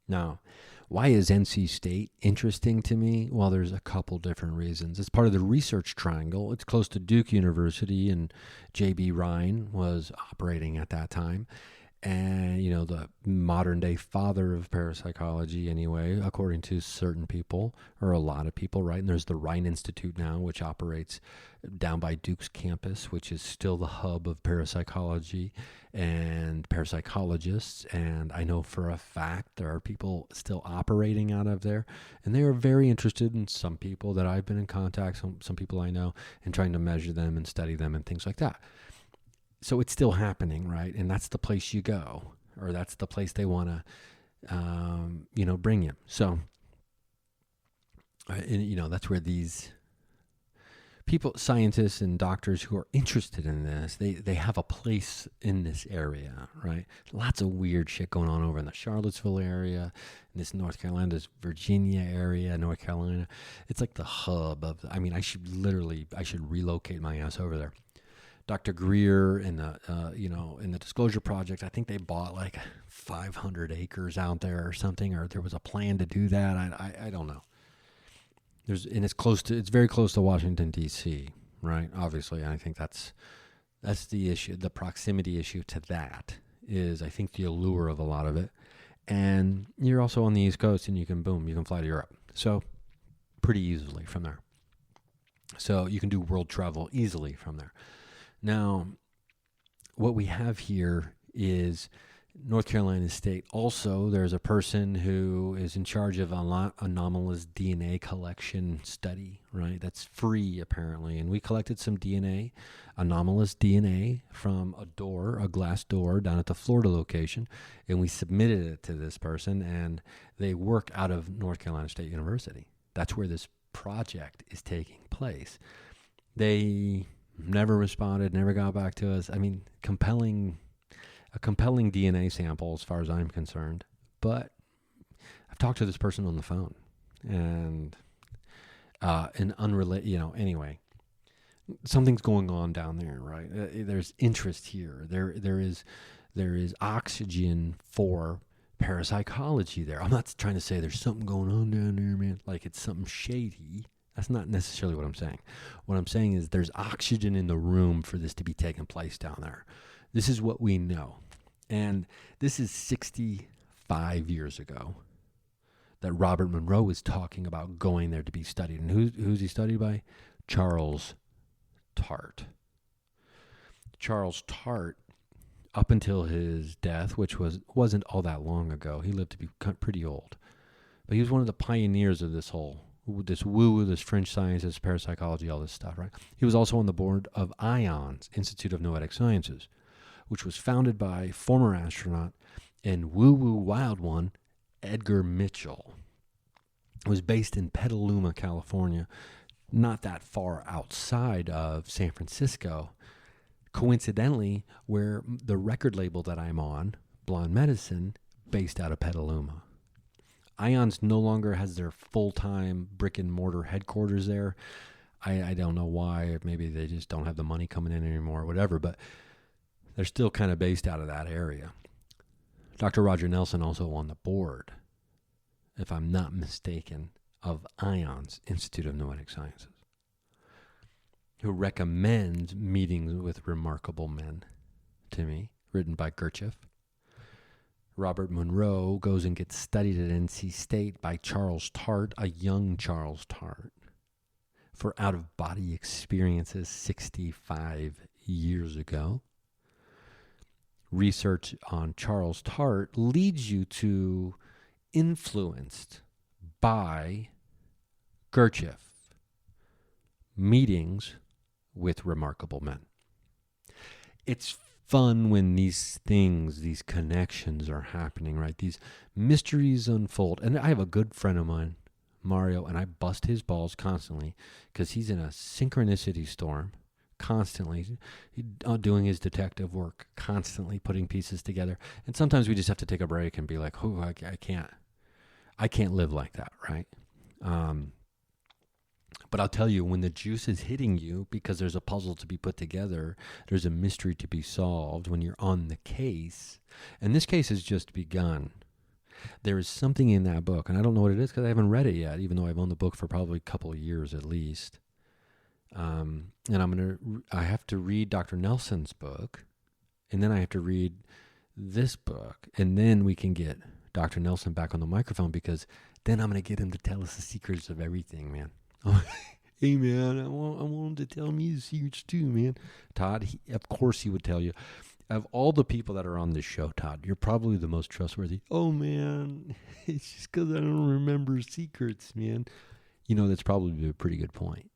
Now, why is NC State interesting to me? Well, there's a couple different reasons. It's part of the research triangle. It's close to Duke University, and J.B. Ryan was operating at that time. And, the modern day father of parapsychology anyway, according to certain people, or a lot of people, right? And there's the Ryan Institute now, which operates down by Duke's campus, which is still the hub of parapsychology and parapsychologists. And I know for a fact there are people still operating out of there, and they are very interested in some people that I've been in contact, some people I know, and trying to measure them and study them and things like that. So it's still happening, right? And that's the place you go, or that's the place they want to, bring you. So, that's where these people, scientists and doctors who are interested in this, they have a place in this area, right? Lots of weird shit going on over in the Charlottesville area, in this North Carolina, this Virginia area, North Carolina. It's like the hub of, I should relocate my ass over there. Dr. Greer in the Disclosure Project, I think they bought like 500 acres out there or something, or there was a plan to do that. I don't know. It's very close to Washington D.C., right? Obviously, I think that's the issue. The proximity issue to that is, I think, the allure of a lot of it. And you're also on the East Coast, and you can fly to Europe. So pretty easily from there. So you can do world travel easily from there. Now, what we have here is North Carolina State. Also, there's a person who is in charge of anomalous DNA collection study, right? That's free, apparently. And we collected some DNA, anomalous DNA, from a glass door down at the Florida location, and we submitted it to this person, and they work out of North Carolina State University. That's where this project is taking place. They never responded, never got back to us. I mean, a compelling DNA sample as far as I'm concerned. But I've talked to this person on the phone, and anyway, something's going on down there, right? There's interest here. There is oxygen for parapsychology there. I'm not trying to say there's something going on down there, man, like it's something shady. That's not necessarily what I'm saying. What I'm saying is there's oxygen in the room for this to be taking place down there. This is what we know. And this is 65 years ago that Robert Monroe was talking about going there to be studied. And who's he studied by? Charles Tart. Charles Tart, up until his death, which wasn't all that long ago, he lived to be pretty old. But he was one of the pioneers of this woo-woo, this French science, this parapsychology, all this stuff, right? He was also on the board of IONS, Institute of Noetic Sciences, which was founded by former astronaut and woo-woo wild one, Edgar Mitchell. It was based in Petaluma, California, not that far outside of San Francisco. Coincidentally, where the record label that I'm on, Blonde Medicine, based out of Petaluma. IONS no longer has their full-time brick-and-mortar headquarters there. I don't know why. Maybe they just don't have the money coming in anymore or whatever, but they're still kind of based out of that area. Dr. Roger Nelson also on the board, if I'm not mistaken, of IONS, Institute of Noetic Sciences, who recommends Meetings with Remarkable Men to me, written by Gurdjieff. Robert Monroe goes and gets studied at NC State by Charles Tart, a young Charles Tart, for out-of-body experiences 65 years ago. Research on Charles Tart leads you to influenced by Gurdjieff, meetings with remarkable men. It's fun when these things, these connections are happening, right? These mysteries unfold. And I have a good friend of mine, Mario, and I bust his balls constantly because he's in a synchronicity storm, constantly doing his detective work, constantly putting pieces together. And sometimes we just have to take a break and be like, oh, I can't live like that, right? But I'll tell you, when the juice is hitting you because there's a puzzle to be put together, there's a mystery to be solved when you're on the case, and this case has just begun. There is something in that book, and I don't know what it is because I haven't read it yet, even though I've owned the book for probably a couple of years at least. And I have to read Dr. Nelson's book, and then I have to read this book, and then we can get Dr. Nelson back on the microphone because then I'm going to get him to tell us the secrets of everything, man. Hey, man, I want him to tell me the secrets too, man. Todd, of course he would tell you. Of all the people that are on this show, Todd, you're probably the most trustworthy. Oh, man, it's just because I don't remember secrets, man. That's probably a pretty good point.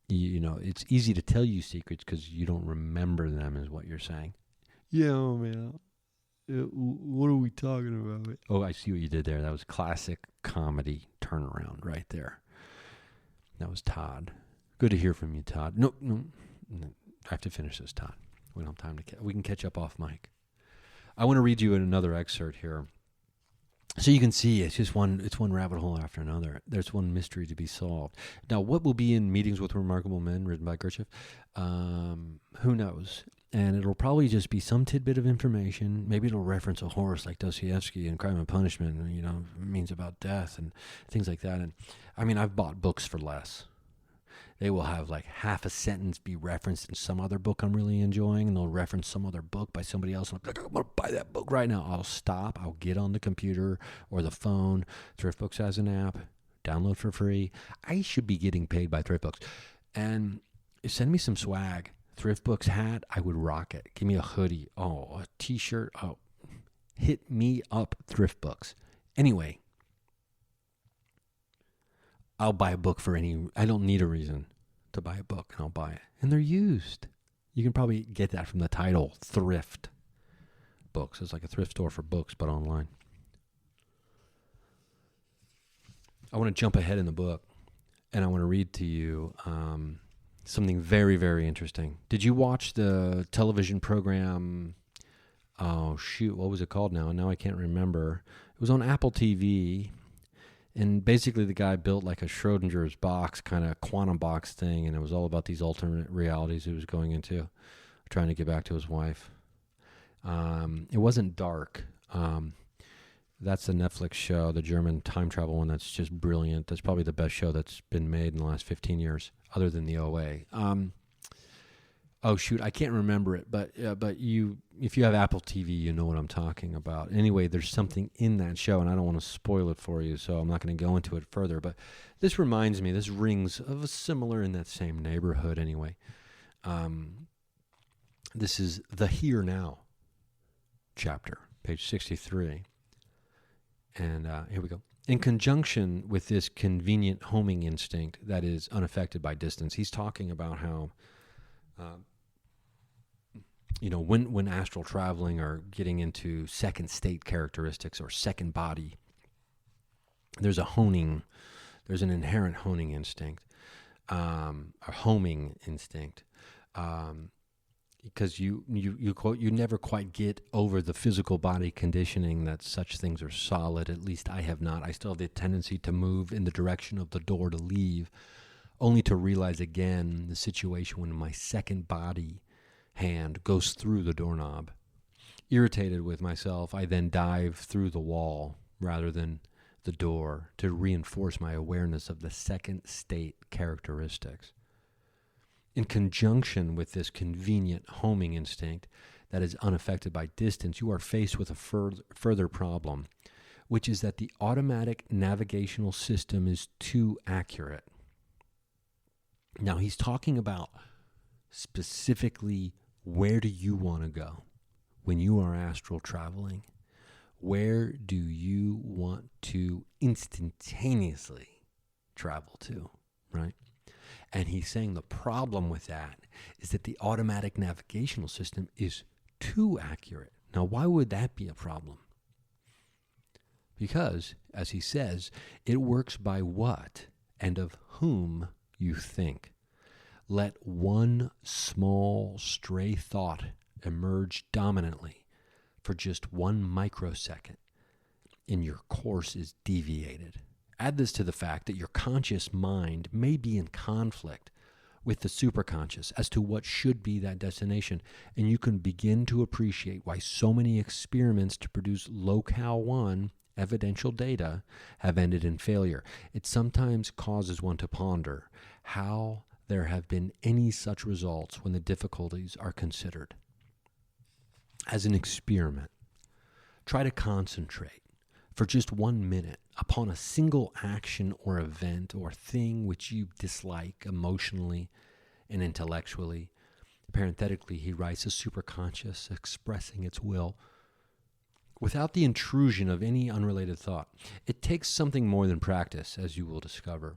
It's easy to tell you secrets because you don't remember them is what you're saying. Yeah, man. What are we talking about? Oh, I see what you did there. That was classic comedy turnaround right there. That was Todd. Good to hear from you, Todd. No, I have to finish this, Todd. We don't have time to we can catch up off mic. I want to read you another excerpt here. So you can see it's one rabbit hole after another. There's one mystery to be solved. Now, what will be in Meetings with Remarkable Men, written by Gurdjieff? Who knows? And it'll probably just be some tidbit of information. Maybe it'll reference a horse like Dostoevsky and Crime and Punishment, and, means about death and things like that. And I've bought books for less. They will have like half a sentence be referenced in some other book I'm really enjoying, and they'll reference some other book by somebody else. And I'm like, I'm going to buy that book right now. I'll stop. I'll get on the computer or the phone. Thrift Books has an app. Download for free. I should be getting paid by Thrift Books. And send me some swag. Thrift Books hat, I would rock it. Give me a hoodie. Oh, a t-shirt. Oh, hit me up, Thrift Books. Anyway, I'll buy a book I don't need a reason to buy a book, and I'll buy it. And they're used. You can probably get that from the title, Thrift Books. It's like a thrift store for books, but online. I want to jump ahead in the book, and I want to read to you something very, very interesting. Did you watch the television program? Oh, shoot. What was it called now? Now I can't remember. It was on Apple TV. And basically the guy built like a Schrodinger's box, kind of quantum box thing. And it was all about these alternate realities he was going into, trying to get back to his wife. It wasn't Dark. That's the Netflix show, the German time travel one. That's just brilliant. That's probably the best show that's been made in the last 15 years, other than the OA. Oh shoot, I can't remember it, but if you have Apple TV, you know what I'm talking about. Anyway, there's something in that show, and I don't want to spoil it for you, so I'm not going to go into it further. But this reminds me, this rings of a similar in that same neighborhood. Anyway, this is the Here Now chapter, page 63. And here we go. In conjunction with this convenient homing instinct that is unaffected by distance, he's talking about how, when astral traveling or getting into second state characteristics or second body, there's an inherent honing instinct, a homing instinct. Because you never quite get over the physical body conditioning that such things are solid. At least I have not. I still have the tendency to move in the direction of the door to leave, only to realize again the situation when my second body hand goes through the doorknob. Irritated with myself, I then dive through the wall rather than the door to reinforce my awareness of the second state characteristics. In conjunction with this convenient homing instinct that is unaffected by distance, you are faced with a further problem, which is that the automatic navigational system is too accurate. Now, he's talking about specifically, where do you want to go when you are astral traveling? Where do you want to instantaneously travel to, right? And he's saying the problem with that is that the automatic navigational system is too accurate. Now, why would that be a problem? Because, as he says, it works by what and of whom you think. Let one small stray thought emerge dominantly for just 1 microsecond, and your course is deviated. Add this to the fact that your conscious mind may be in conflict with the superconscious as to what should be that destination, and you can begin to appreciate why so many experiments to produce locale 1 evidential data have ended in failure. It sometimes causes one to ponder how there have been any such results when the difficulties are considered. As an experiment, try to concentrate for just 1 minute upon a single action or event or thing which you dislike emotionally and intellectually. Parenthetically, he writes, a superconscious expressing its will without the intrusion of any unrelated thought. It takes something more than practice, as you will discover.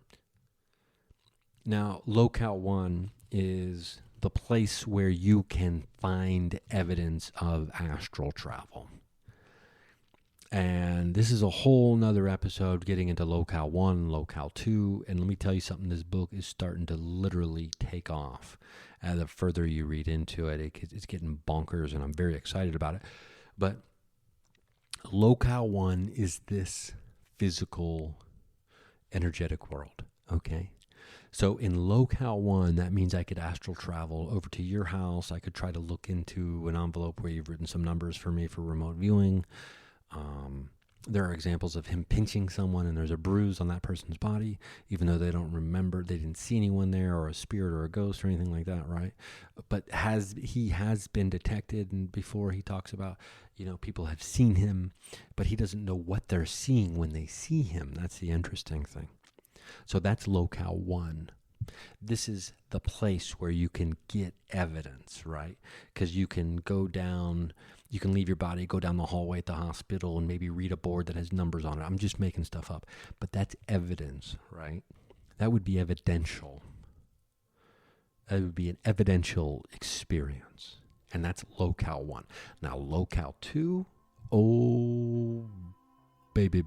Now, locale 1 is the place where you can find evidence of astral travel. And this is a whole nother episode getting into locale 1, locale 2. And let me tell you something, this book is starting to literally take off. The further you read into it, it's getting bonkers, and I'm very excited about it. But locale 1 is this physical, energetic world, okay? So in locale 1, that means I could astral travel over to your house. I could try to look into an envelope where you've written some numbers for me for remote viewing. There are examples of him pinching someone and there's a bruise on that person's body, even though they don't remember, they didn't see anyone there or a spirit or a ghost or anything like that, right? But he has been detected, and before he talks about, people have seen him, but he doesn't know what they're seeing when they see him. That's the interesting thing. So that's locale 1. This is the place where you can get evidence, right? Because you can go down, you can leave your body, go down the hallway at the hospital, and maybe read a board that has numbers on it. I'm just making stuff up. But that's evidence, right? That would be evidential. That would be an evidential experience. And that's locale 1. Now, locale 2, oh, baby.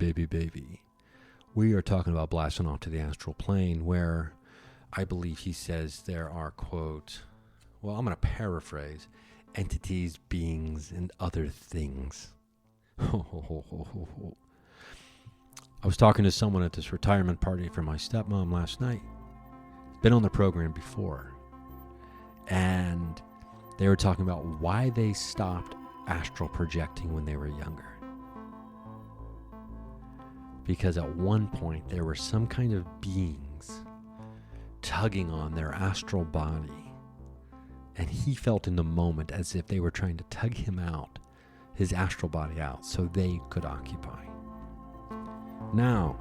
We are talking about blasting off to the astral plane, where I believe he says there are, quote, well, I'm going to paraphrase, entities, beings, and other things. I was talking to someone at this retirement party for my stepmom last night. Been on the program before. And they were talking about why they stopped astral projecting when they were younger. Because at one point there were some kind of beings tugging on their astral body, and he felt in the moment as if they were trying to tug him out, his astral body out, so they could occupy. Now,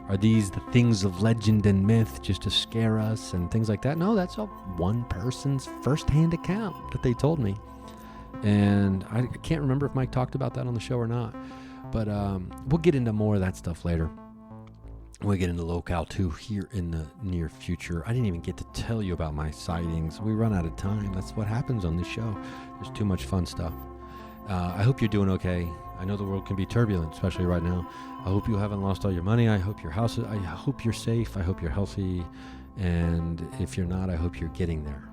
are these the things of legend and myth just to scare us and things like that? No, that's a one person's first-hand account that they told me. And I can't remember if Mike talked about that on the show or not. But we'll get into more of that stuff later. We'll get into locale 2 here in the near future. I didn't even get to tell you about my sightings. We run out of time. That's what happens on this show. There's too much fun stuff. I hope you're doing okay. I know the world can be turbulent, especially right now. I hope you haven't lost all your money. I hope I hope you're safe. I hope you're healthy. And if you're not, I hope you're getting there.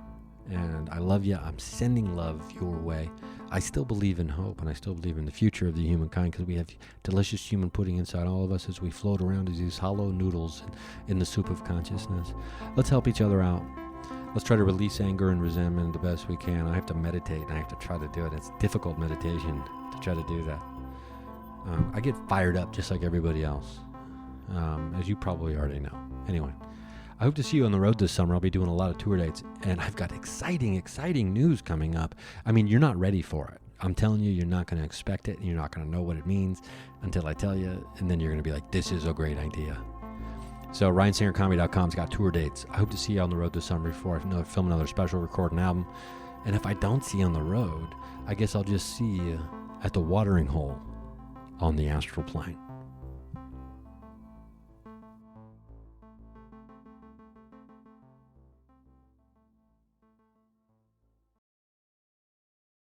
And I love you. I'm sending love your way. I still believe in hope, and I still believe in the future of the humankind, because we have delicious human pudding inside all of us as we float around as these hollow noodles in the soup of consciousness. Let's help each other out. Let's try to release anger and resentment the best we can. I have to meditate, and I have to try to do it. It's difficult meditation to try to do that. I get fired up just like everybody else, as you probably already know. Anyway, I hope to see you on the road this summer. I'll be doing a lot of tour dates, and I've got exciting news coming up. I mean, you're not ready for it. I'm telling you, you're not going to expect it, and you're not going to know what it means until I tell you, and then you're going to be like, this is a great idea. So ryansingercomedy.com's got tour dates. I hope to see you on the road this summer before I film another special, record an album. And if I don't see you on the road, I guess I'll just see you at the watering hole on the astral plane.